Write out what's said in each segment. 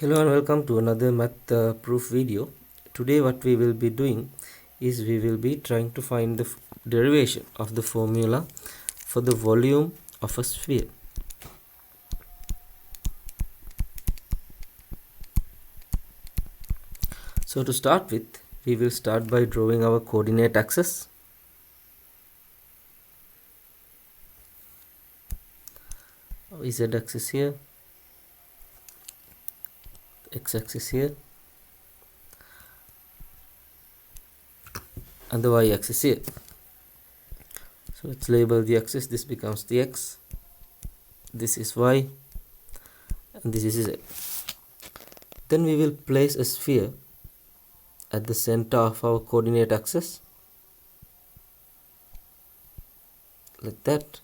Hello and welcome to another math proof video. Today what we will be doing is we will be trying to find the derivation of the formula for the volume of a sphere. So to start with, we will start by drawing our coordinate axis. Z axis here, x axis here, and the y axis here. So let's label the axis. This becomes the x, this is y, and this is z. Then we will place a sphere at the center of our coordinate axis, like that,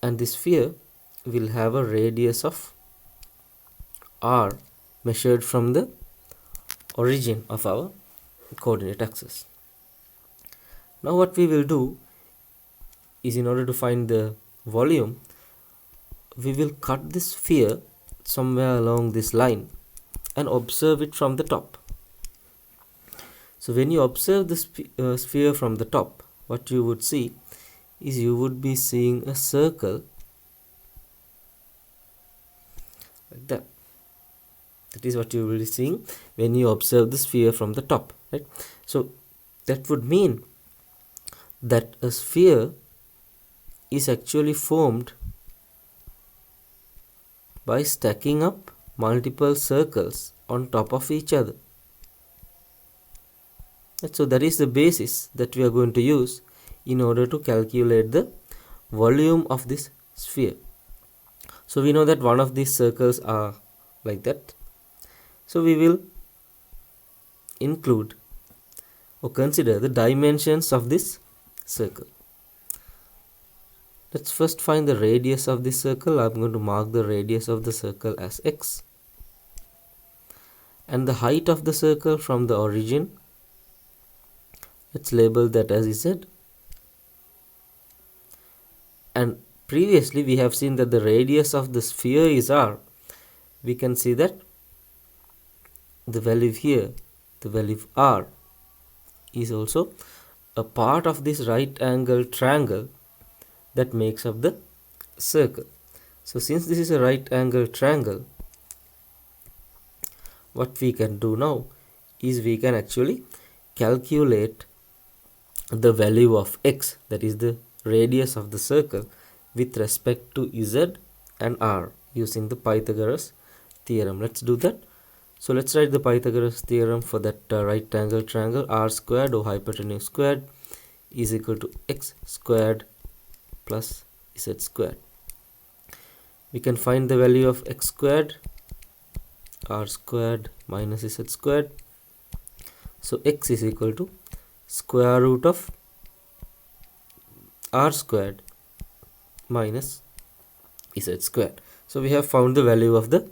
and this sphere will have a radius of r measured from the origin of our coordinate axis. Now what we will do is, in order to find the volume, we will cut this sphere somewhere along this line and observe it from the top. So when you observe the sphere from the top, what you would see is you would be seeing a circle like that. That is what you will be seeing when you observe the sphere from the top, right? So that would mean that a sphere is actually formed by stacking up multiple circles on top of each other. So that is the basis that we are going to use in order to calculate the volume of this sphere. So we know that one of these circles are like that. So we will include or consider the dimensions of this circle. Let's first find the radius of this circle. I'm going to mark the radius of the circle as x, and the height of the circle from the origin, let's label that as z. And previously we have seen that the radius of the sphere is r. We can see that the value here, the value of r, is also a part of this right angle triangle that makes up the circle. So since this is a right angle triangle, what we can do now is we can actually calculate the value of x, that is the radius of the circle, with respect to z and r using the Pythagoras theorem. Let's do that. So let's write the Pythagoras theorem for that right angle triangle. R squared, or hypotenuse squared, is equal to x squared plus z squared. We can find the value of x squared, r squared minus z squared. So x is equal to square root of r squared minus z squared. So we have found the value of the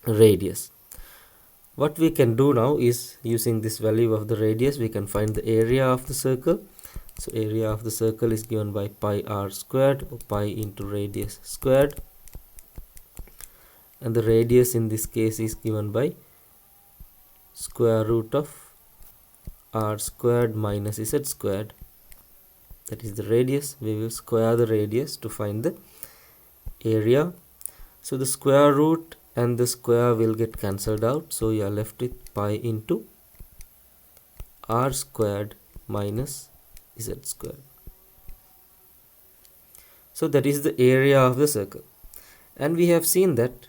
radius. What we can do now is, using this value of the radius, we can find the area of the circle. So area of the circle is given by pi r squared, or pi into radius squared, and the radius in this case is given by square root of r squared minus z squared. That is the radius. We will square the radius to find the area. So the square root and the square will get cancelled out, so you are left with pi into r squared minus z squared. So that is the area of the circle, and we have seen that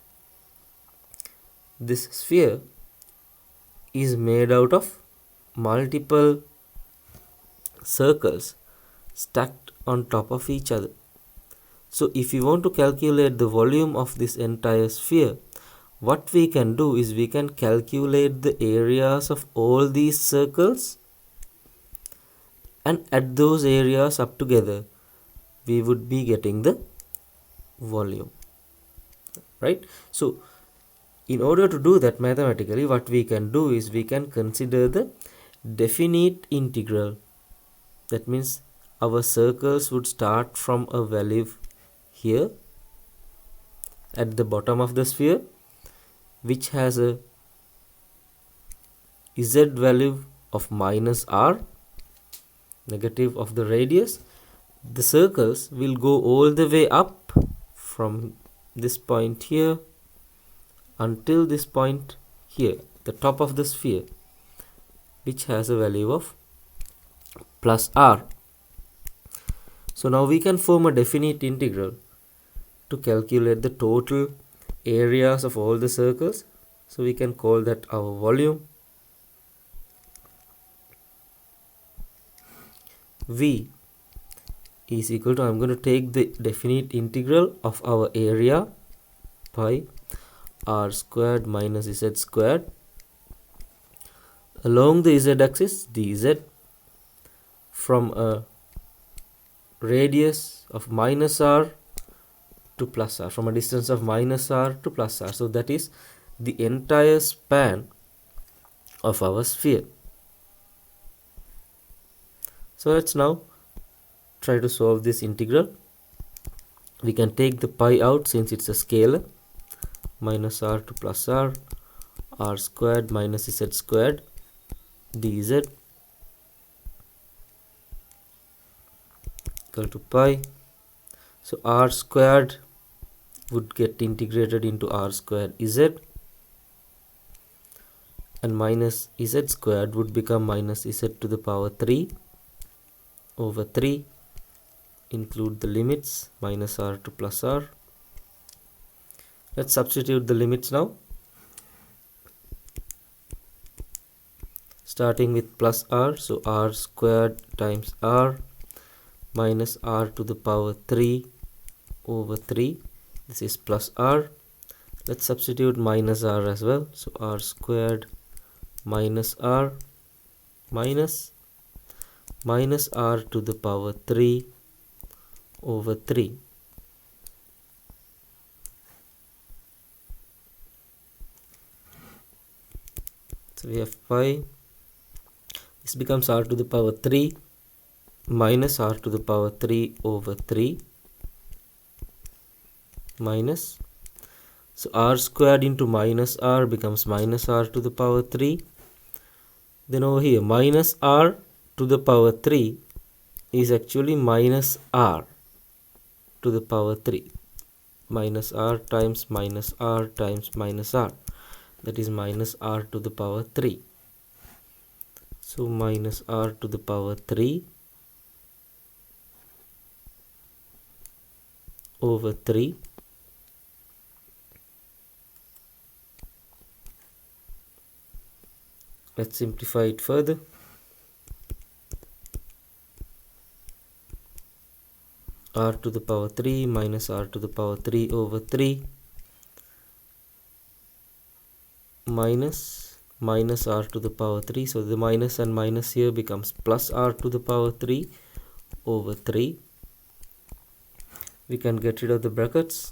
this sphere is made out of multiple circles stacked on top of each other. So if you want to calculate the volume of this entire sphere, what we can do is we can calculate the areas of all these circles and add those areas up together. We would be getting the volume, right? So in order to do that mathematically, what we can do is we can consider the definite integral. That means our circles would start from a value here at the bottom of the sphere, which has a z value of minus r, negative of the radius, the circles will go all the way up from this point here until this point here, the top of the sphere, which has a value of plus r. So now we can form a definite integral to calculate the total areas of all the circles. So we can call that our volume. V is equal to, I'm going to take the definite integral of our area, pi r squared minus z squared, along the z axis dz, from a radius of minus r to plus r, from a distance of minus r to plus r. So that is the entire span of our sphere. So let's now try to solve this integral. We can take the pi out since it's a scalar. Minus r to plus r, r squared minus z squared dz equal to pi. So r squared would get integrated into r squared z, and minus z squared would become minus z to the power 3 over 3, include the limits minus r to plus r. Let's substitute the limits now. Starting with plus r, so r squared times r minus r to the power 3 over 3, this is plus r. Let's substitute minus r as well, so r squared minus r minus r to the power 3 over 3. So we have pi, this becomes r to the power 3 minus r to the power 3 over 3 minus, so r squared into minus r becomes minus r to the power 3. Then over here minus r to the power 3 is actually minus r to the power 3, minus r times minus r times minus r, that is minus r to the power 3. So minus r to the power 3 over 3 let's simplify it further. R to the power 3 minus r to the power 3 over 3 minus r to the power 3, so the minus and minus here becomes plus r to the power 3 over 3. We can get rid of the brackets.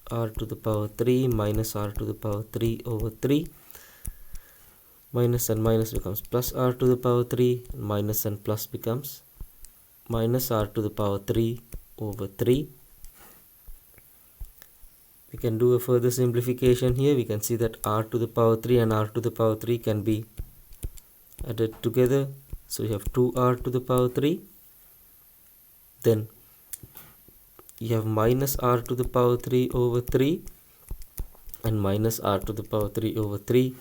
R to the power 3 minus r to the power 3 over 3, minus and minus becomes plus r to the power 3, minus and plus becomes minus r to the power 3 over 3. We can do a further simplification here. We can see that r to the power 3 and r to the power 3 can be added together. So you have 2r to the power 3. Then you have minus r to the power 3 over 3 and minus r to the power 3 over 3,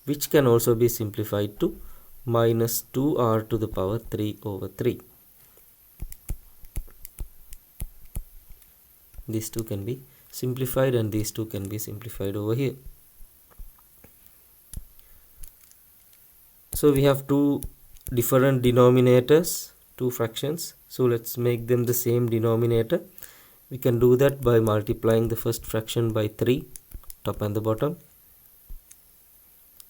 which can also be simplified to minus 2r to the power 3 over 3. These two can be simplified and these two can be simplified over here. So we have two different denominators, two fractions. So let's make them the same denominator. We can do that by multiplying the first fraction by 3, top and the bottom.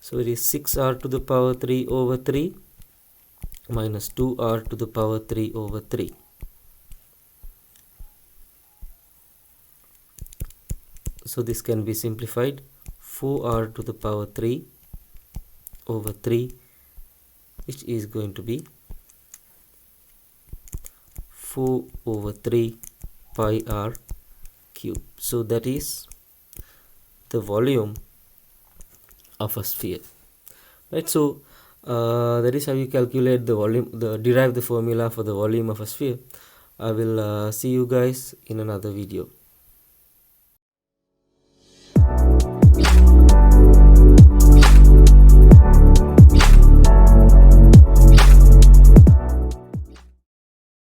So it is 6r to the power 3 over 3 minus 2r to the power 3 over 3. So this can be simplified, 4r to the power 3 over 3, which is going to be 4 over 3 pi r cube. So that is the volume of a sphere, right? So that is how you calculate the volume, derive the formula for the volume of a sphere. I will see you guys in another video.